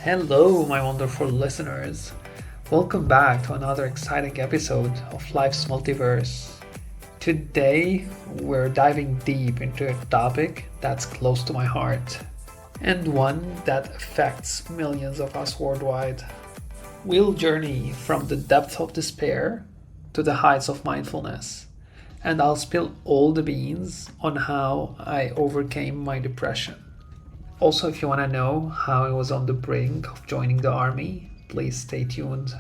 Hello, my wonderful listeners. Welcome back to another exciting episode of Life's Multiverse. Today, we're diving deep into a topic that's close to my heart and one that affects millions of us worldwide. We'll journey from the depths of despair to the heights of mindfulness, and I'll spill all the beans on how I overcame my depression. Also, if you want to know how I was on the brink of joining the army, please stay tuned.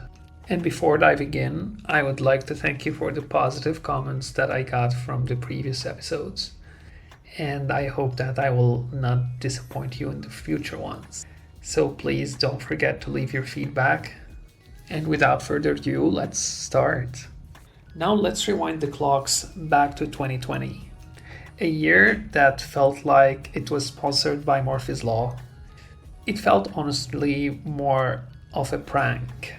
And before diving in, I would like to thank you for the positive comments that I got from the previous episodes. And I hope that I will not disappoint you in the future ones. So please don't forget to leave your feedback. And without further ado, let's start. Now let's rewind the clocks back to 2020. A year that felt like it was sponsored by Murphy's Law. It felt honestly more of a prank.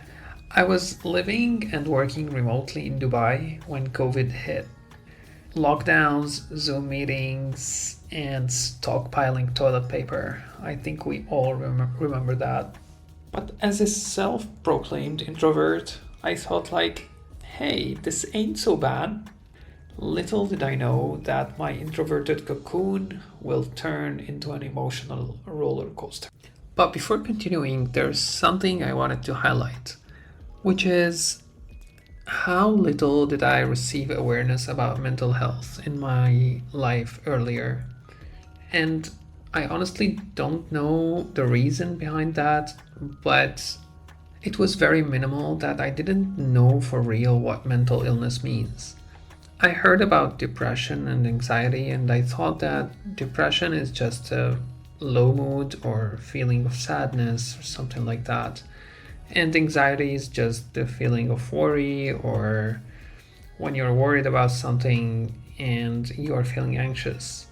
I was living and working remotely in Dubai when COVID hit. Lockdowns, Zoom meetings, and stockpiling toilet paper. I think we all remember that. But as a self-proclaimed introvert, I thought hey, this ain't so bad. Little did I know that my introverted cocoon will turn into an emotional roller coaster. But before continuing, there's something I wanted to highlight, which is how little did I receive awareness about mental health in my life earlier. And I honestly don't know the reason behind that, but it was very minimal that I didn't know for real what mental illness means. I heard about depression and anxiety, and I thought that depression is just a low mood or feeling of sadness or something like that. And anxiety is just the feeling of worry, or when you're worried about something and you are feeling anxious.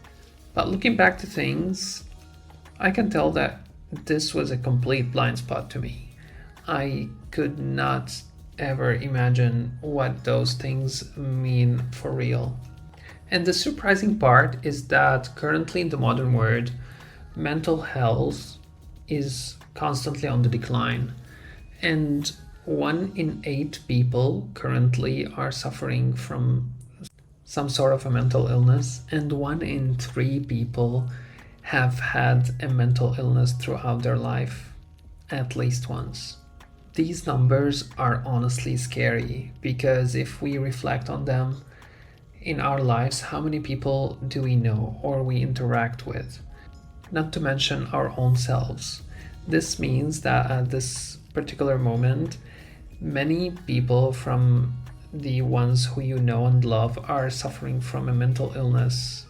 But looking back to things, I can tell that this was a complete blind spot to me. I could not ever imagine what those things mean for real. And the surprising part is that currently in the modern world, mental health is constantly on the decline. And 1 in 8 people currently are suffering from some sort of a mental illness, and 1 in 3 people have had a mental illness throughout their life, at least once. These numbers are honestly scary because if we reflect on them in our lives, how many people do we know or we interact with? Not to mention our own selves. This means that at this particular moment, many people from the ones who you know and love are suffering from a mental illness.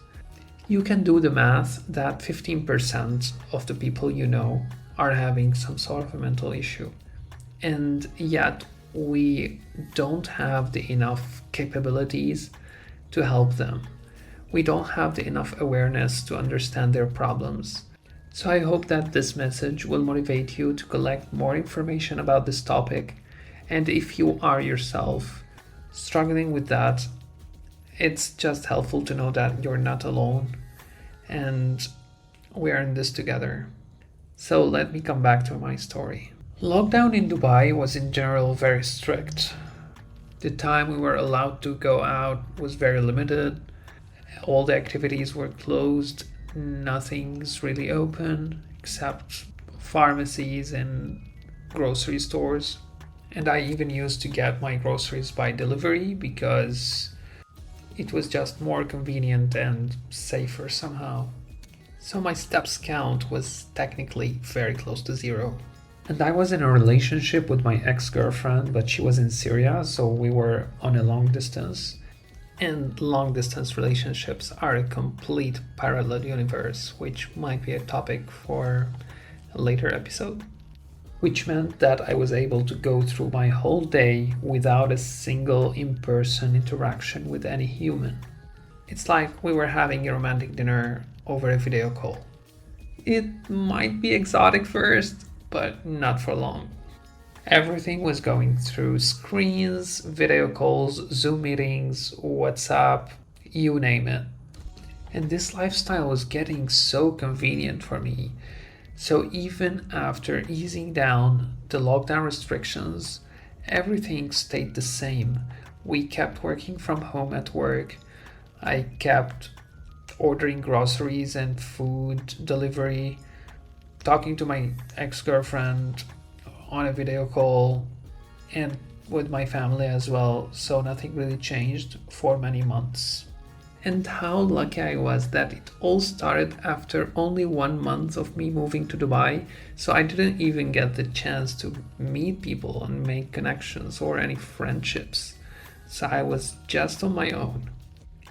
You can do the math that 15% of the people you know are having some sort of a mental issue. And yet we don't have the enough capabilities to help them. We don't have the enough awareness to understand their problems. So I hope that this message will motivate you to collect more information about this topic. And if you are yourself struggling with that, it's just helpful to know that you're not alone and we're in this together. So let me come back to my story. Lockdown in Dubai was in general very strict. The time we were allowed to go out was very limited. All the activities were closed. Nothing's really open except pharmacies and grocery stores. And I even used to get my groceries by delivery because it was just more convenient and safer somehow. So my steps count was technically very close to zero. And I was in a relationship with my ex-girlfriend, but she was in Syria, so we were on a long distance. And long distance relationships are a complete parallel universe, which might be a topic for a later episode. Which meant that I was able to go through my whole day without a single in-person interaction with any human. It's like we were having a romantic dinner over a video call. It might be exotic first, but not for long. Everything was going through screens, video calls, Zoom meetings, WhatsApp, you name it. And this lifestyle was getting so convenient for me So even after easing down the lockdown restrictions, everything stayed the same. We kept working from home at work. I kept ordering groceries and food delivery, talking to my ex girlfriend on a video call, and with my family as well. So nothing really changed for many months. And how lucky I was that it all started after only 1 month of me moving to Dubai, so I didn't even get the chance to meet people and make connections or any friendships. So I was just on my own.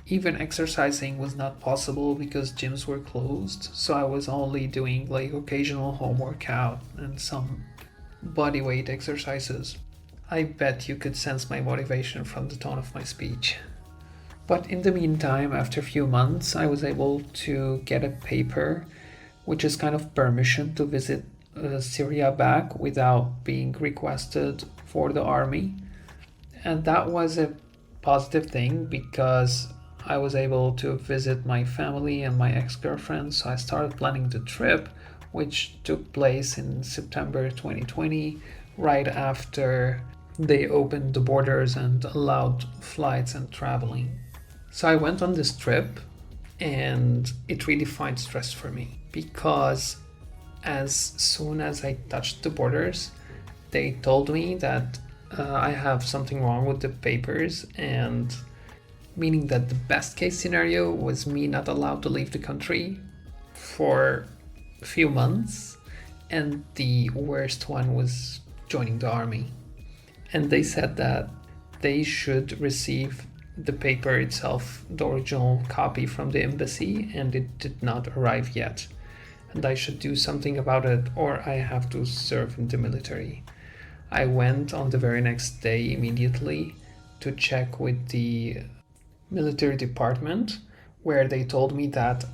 Even exercising was not possible because gyms were closed, so I was only doing like occasional home workout and some body weight exercises. I bet you could sense my motivation from the tone of my speech. But in the meantime, after a few months, I was able to get a paper, which is kind of permission to visit Syria back without being requested for the army. And that was a positive thing because I was able to visit my family and my ex girlfriend. So I started planning the trip, which took place in September 2020, right after they opened the borders and allowed flights and traveling. So I went on this trip and it redefined stress for me because as soon as I touched the borders, they told me that I have something wrong with the papers, and meaning that the best case scenario was me not allowed to leave the country for a few months, and the worst one was joining the army. And they said that they should receive the paper itself, the original copy from the embassy, and it did not arrive yet. And I should do something about it or I have to serve in the military. I went on the very next day immediately to check with the military department, where they told me that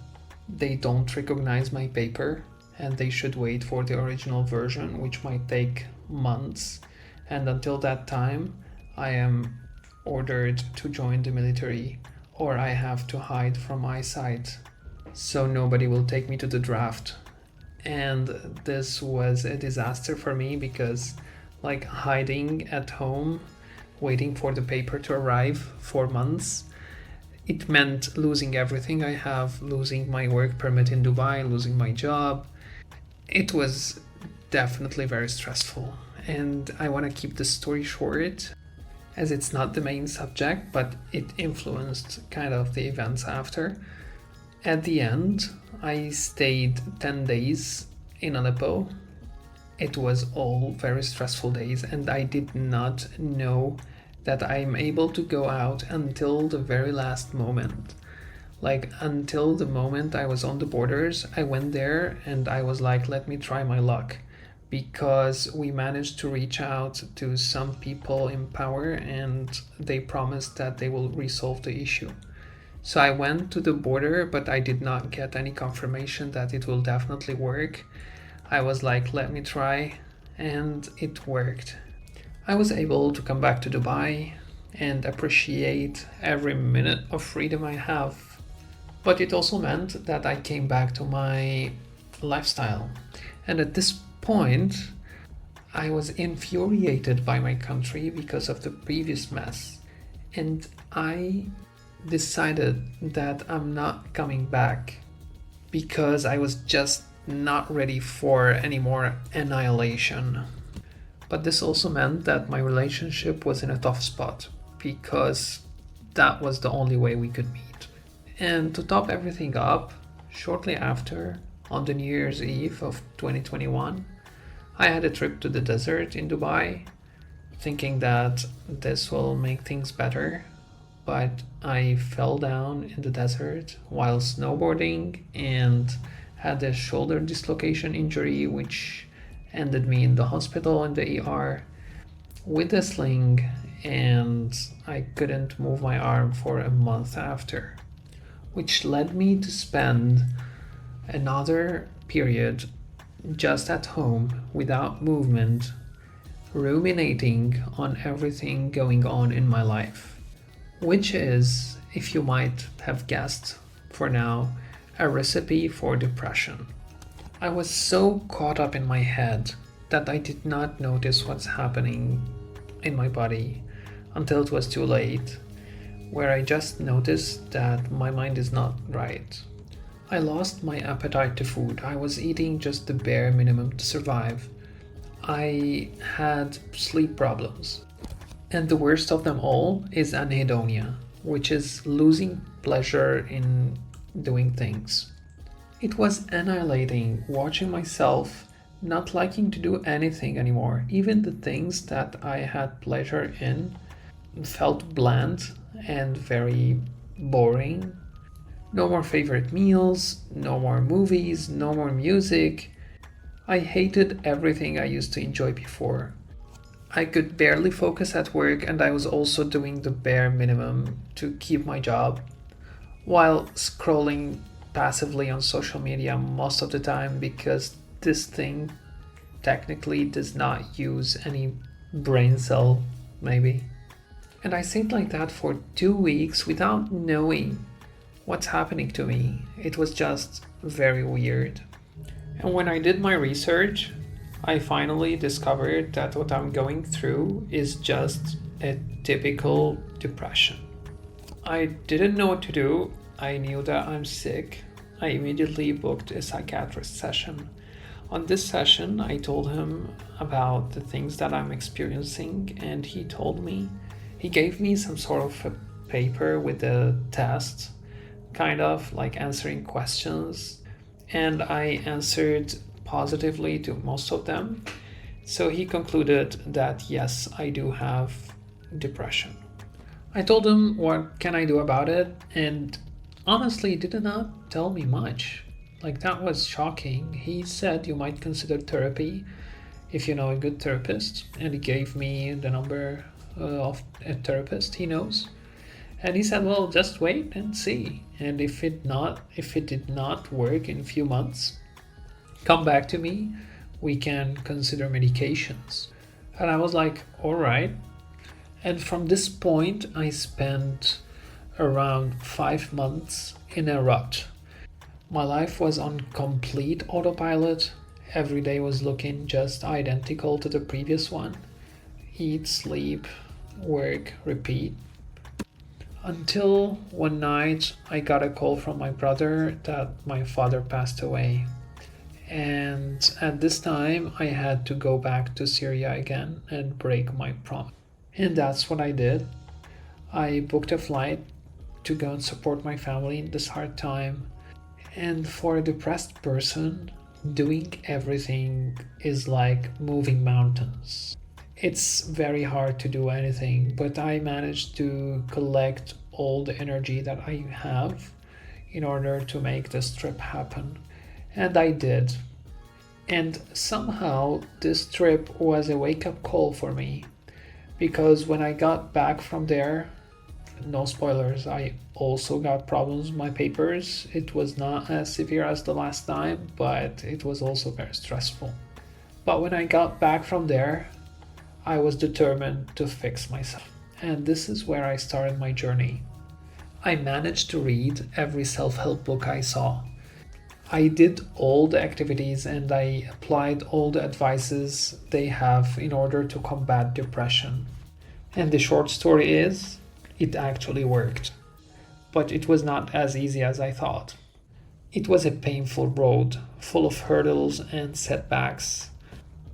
they don't recognize my paper and they should wait for the original version, which might take months. And until that time, I am ordered to join the military or I have to hide from eyesight so nobody will take me to the draft. And this was a disaster for me because, like, hiding at home, waiting for the paper to arrive for months, it meant losing everything I have, losing my work permit in Dubai, losing my job. It was definitely very stressful. And I want to keep the story short, as it's not the main subject, but it influenced kind of the events after. At the end, I stayed 10 days in Aleppo. It was all very stressful days, and I did not know that I'm able to go out until the very last moment. Like, until the moment I was on the borders, I went there and I was like, let me try my luck. Because we managed to reach out to some people in power and they promised that they will resolve the issue. So I went to the border, but I did not get any confirmation that it will definitely work. I was like, let me try, and it worked. I was able to come back to Dubai and appreciate every minute of freedom I have. But it also meant that I came back to my lifestyle. And at this point, I was infuriated by my country because of the previous mess. And I decided that I'm not coming back because I was just not ready for any more annihilation. But this also meant that my relationship was in a tough spot because that was the only way we could meet. And to top everything up, shortly after, on the New Year's Eve of 2021, I had a trip to the desert in Dubai, thinking that this will make things better, but I fell down in the desert while snowboarding and had a shoulder dislocation injury, which ended me in the hospital in the ER with a sling, and I couldn't move my arm for a month after, which led me to spend another period just at home without movement, ruminating on everything going on in my life, which is, if you might have guessed for now, a recipe for depression. I was so caught up in my head that I did not notice what's happening in my body until it was too late, where I just noticed that my mind is not right. I lost my appetite to food. I was eating just the bare minimum to survive. I had sleep problems. And the worst of them all is anhedonia, which is losing pleasure in doing things. It was annihilating watching myself not liking to do anything anymore. Even the things that I had pleasure in felt bland and very boring. No more favorite meals, no more movies, no more music. I hated everything I used to enjoy before. I could barely focus at work, and I was also doing the bare minimum to keep my job while scrolling passively on social media most of the time because this thing technically does not use any brain cell, maybe. And I stayed like that for 2 weeks without knowing what's happening to me. It was just very weird. And when I did my research, I finally discovered that what I'm going through is just a typical depression. I didn't know what to do. I knew that I'm sick. I immediately booked a psychiatrist session. On this session, I told him about the things that I'm experiencing, and he gave me some sort of a paper with a test, kind of like answering questions, and I answered positively to most of them. So he concluded that yes, I do have depression. I told him what can I do about it, and honestly, he did not tell me much. Like, that was shocking. He said you might consider therapy if you know a good therapist, and he gave me the number of a therapist he knows. And he said, well, just wait and see. And if it did not work in a few months, come back to me. We can consider medications. And I was like, all right. And from this point, I spent around 5 months in a rut. My life was on complete autopilot. Every day was looking just identical to the previous one. Eat, sleep, work, repeat. Until one night I got a call from my brother that my father passed away. And at this time I had to go back to Syria again and break my promise. And that's what I did. I booked a flight to go and support my family in this hard time. And for a depressed person, doing everything is like moving mountains. It's very hard to do anything, but I managed to collect all the energy that I have in order to make this trip happen. And I did. And somehow this trip was a wake-up call for me, because when I got back from there, no spoilers, I also got problems with my papers. It was not as severe as the last time, but it was also very stressful. But when I got back from there, I was determined to fix myself. And this is where I started my journey. I managed to read every self-help book I saw. I did all the activities and I applied all the advices they have in order to combat depression. And the short story is, it actually worked. But it was not as easy as I thought. It was a painful road, full of hurdles and setbacks,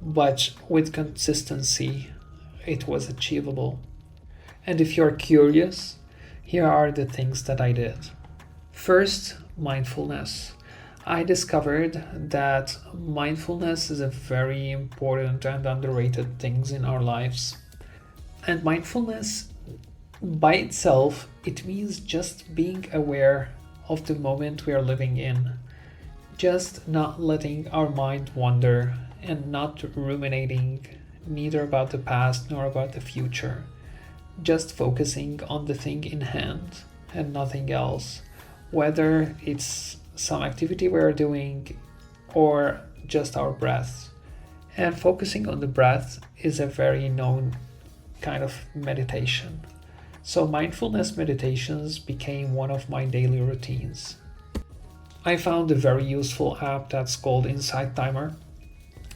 but with consistency, it was achievable. And if you're curious, here are the things that I did. First, mindfulness. I discovered that mindfulness is a very important and underrated thing in our lives. And mindfulness by itself, it means just being aware of the moment we are living in. Just not letting our mind wander and not ruminating neither about the past nor about the future. Just focusing on the thing in hand and nothing else. Whether it's some activity we're doing or just our breath. And focusing on the breath is a very known kind of meditation. So mindfulness meditations became one of my daily routines. I found a very useful app that's called Insight Timer,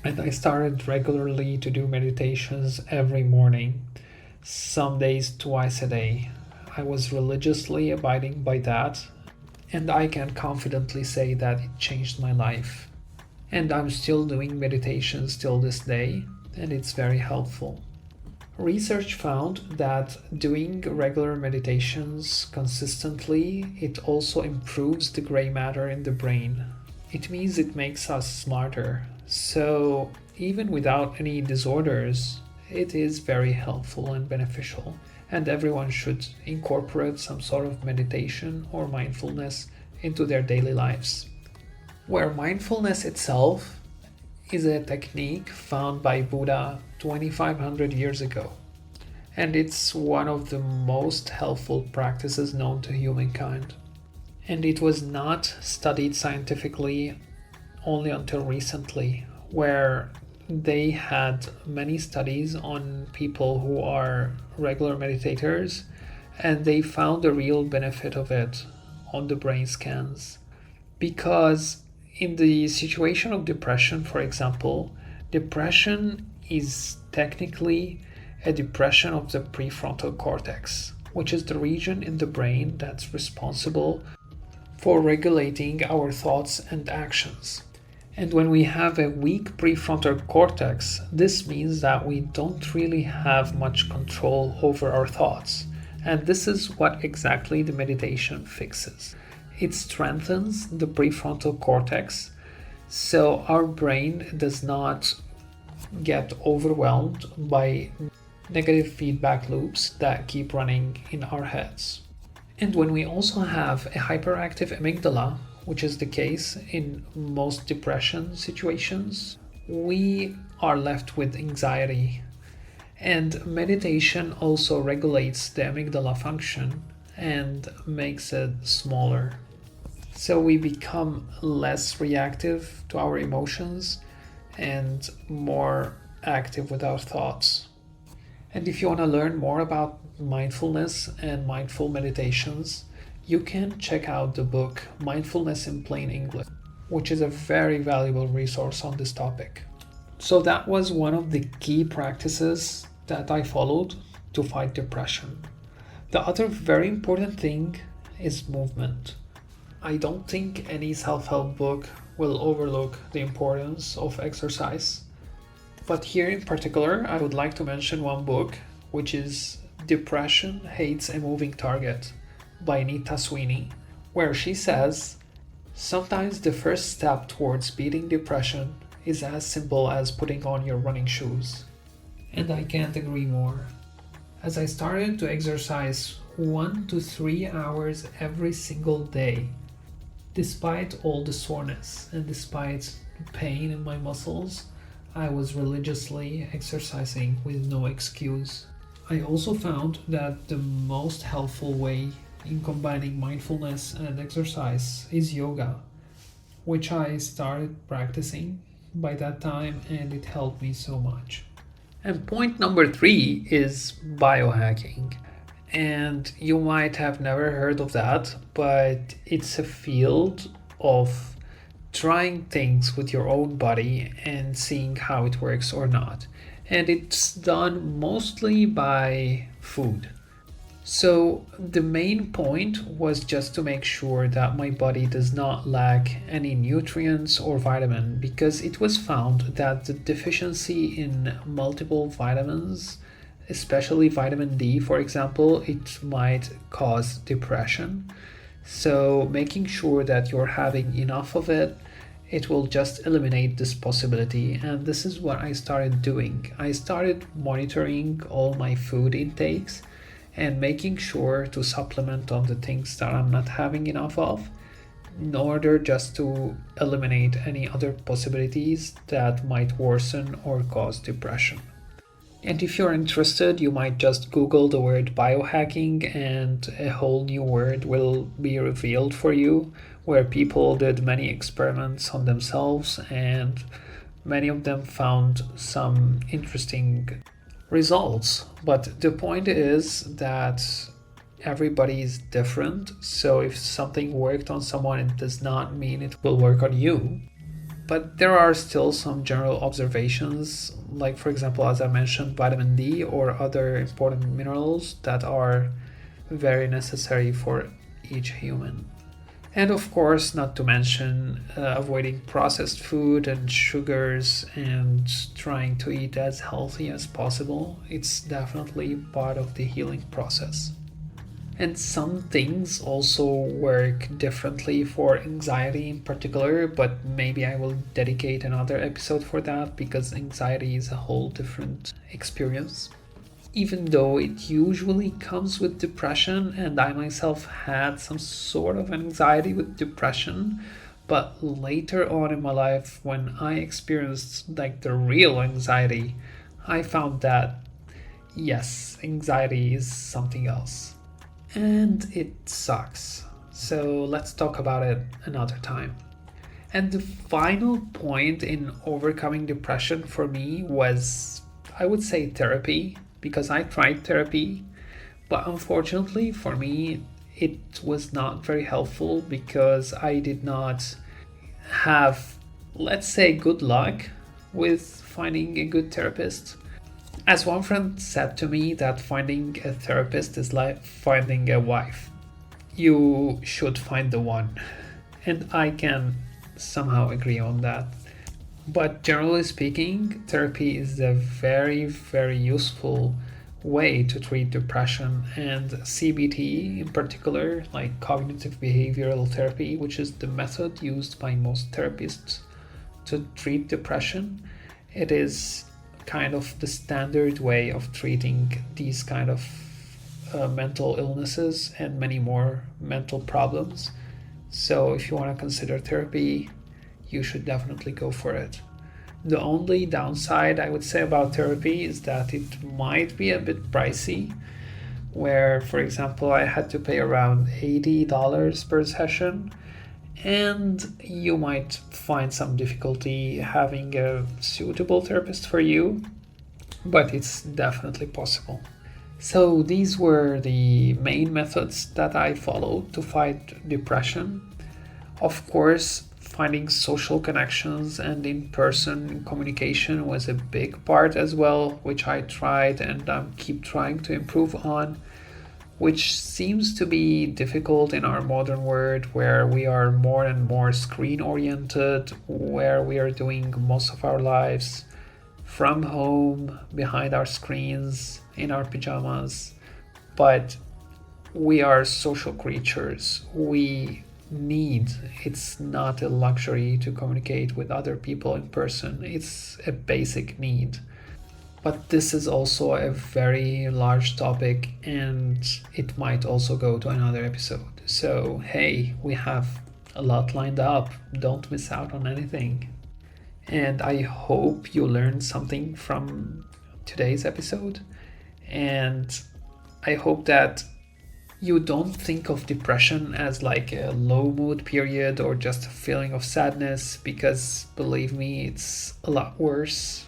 and I started regularly to do meditations every morning, some days twice a day. I was religiously abiding by that, and I can confidently say that it changed my life. And I'm still doing meditations till this day, and it's very helpful. Research found that doing regular meditations consistently, it also improves the gray matter in the brain. It means it makes us smarter. So even without any disorders, it is very helpful and beneficial. And everyone should incorporate some sort of meditation or mindfulness into their daily lives. Where mindfulness itself is a technique found by Buddha 2500 years ago, and it's one of the most helpful practices known to humankind. And it was not studied scientifically only until recently, where they had many studies on people who are regular meditators, and they found the real benefit of it on the brain scans. Because in the situation of depression, for example, depression is technically a depression of the prefrontal cortex, which is the region in the brain that's responsible for regulating our thoughts and actions. And when we have a weak prefrontal cortex, this means that we don't really have much control over our thoughts. And this is what exactly the meditation fixes. It strengthens the prefrontal cortex so our brain does not get overwhelmed by negative feedback loops that keep running in our heads. And when we also have a hyperactive amygdala, which is the case in most depression situations, we are left with anxiety. And meditation also regulates the amygdala function and makes it smaller. So we become less reactive to our emotions and more active with our thoughts. And if you want to learn more about mindfulness and mindful meditations, you can check out the book Mindfulness in Plain English, which is a very valuable resource on this topic. So that was one of the key practices that I followed to fight depression. The other very important thing is movement. I don't think any self-help book will overlook the importance of exercise. But here in particular, I would like to mention one book, which is Depression Hates a Moving Target by Nita Sweeney, where she says, sometimes the first step towards beating depression is as simple as putting on your running shoes. And I can't agree more. As I started to exercise 1 to 3 hours every single day, despite all the soreness and despite the pain in my muscles, I was religiously exercising with no excuse. I also found that the most helpful way in combining mindfulness and exercise is yoga, which I started practicing by that time, and it helped me so much. And point number 3 is biohacking. And you might have never heard of that, but it's a field of trying things with your own body and seeing how it works or not. And it's done mostly by food. So the main point was just to make sure that my body does not lack any nutrients or vitamin, because it was found that the deficiency in multiple vitamins, especially vitamin D, for example, it might cause depression. So making sure that you're having enough of it, it will just eliminate this possibility. And this is what I started doing. I started monitoring all my food intakes and making sure to supplement on the things that I'm not having enough of, in order just to eliminate any other possibilities that might worsen or cause depression. And if you're interested, you might just Google the word biohacking and a whole new word will be revealed for you, where people did many experiments on themselves and many of them found some interesting results. But the point is that everybody is different. So if something worked on someone, it does not mean it will work on you. But there are still some general observations, like for example, as I mentioned, vitamin D or other important minerals that are very necessary for each human. And of course, not to mention avoiding processed food and sugars and trying to eat as healthy as possible. It's definitely part of the healing process. And some things also work differently for anxiety in particular, but maybe I will dedicate another episode for that because anxiety is a whole different experience. Even though it usually comes with depression, and I myself had some sort of anxiety with depression, but later on in my life, when I experienced like the real anxiety, I found that yes, anxiety is something else. And it sucks. So let's talk about it another time. And the final point in overcoming depression for me was, I would say, therapy, because I tried therapy, but unfortunately for me, it was not very helpful because I did not have, let's say, good luck with finding a good therapist. As one friend said to me, that finding a therapist is like finding a wife. You should find the one. And I can somehow agree on that. But generally speaking, therapy is a very, very useful way to treat depression, and CBT in particular, like cognitive behavioral therapy, which is the method used by most therapists to treat depression. It is kind of the standard way of treating these kind of mental illnesses and many more mental problems. So if you want to consider therapy, you should definitely go for it. The only downside I would say about therapy is that it might be a bit pricey, where, for example, I had to pay around $80 per session, and you might find some difficulty having a suitable therapist for you, but it's definitely possible. So these were the main methods that I followed to fight depression. Of course, finding social connections and in-person communication was a big part as well, which I tried and keep trying to improve on, which seems to be difficult in our modern world where we are more and more screen oriented, where we are doing most of our lives from home, behind our screens, in our pajamas. But we are social creatures. It's not a luxury to communicate with other people in person. It's a basic need. But this is also a very large topic, and it might also go to another episode. So, hey, we have a lot lined up. Don't miss out on anything. And I hope you learned something from today's episode. And I hope that you don't think of depression as like a low mood period or just a feeling of sadness, because believe me, it's a lot worse.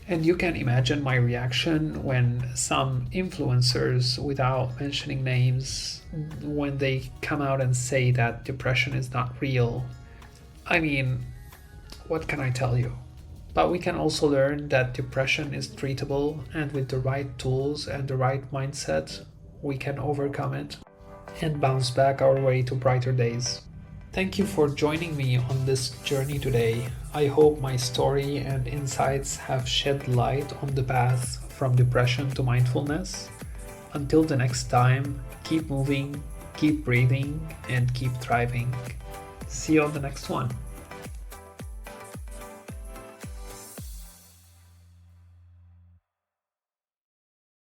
And you can imagine my reaction when some influencers, without mentioning names, when they come out and say that depression is not real. I mean, what can I tell you? But we can also learn that depression is treatable, and with the right tools and the right mindset, we can overcome it and bounce back our way to brighter days. Thank you for joining me on this journey today. I hope my story and insights have shed light on the path from depression to mindfulness. Until the next time, keep moving, keep breathing, and keep thriving. See you on the next one.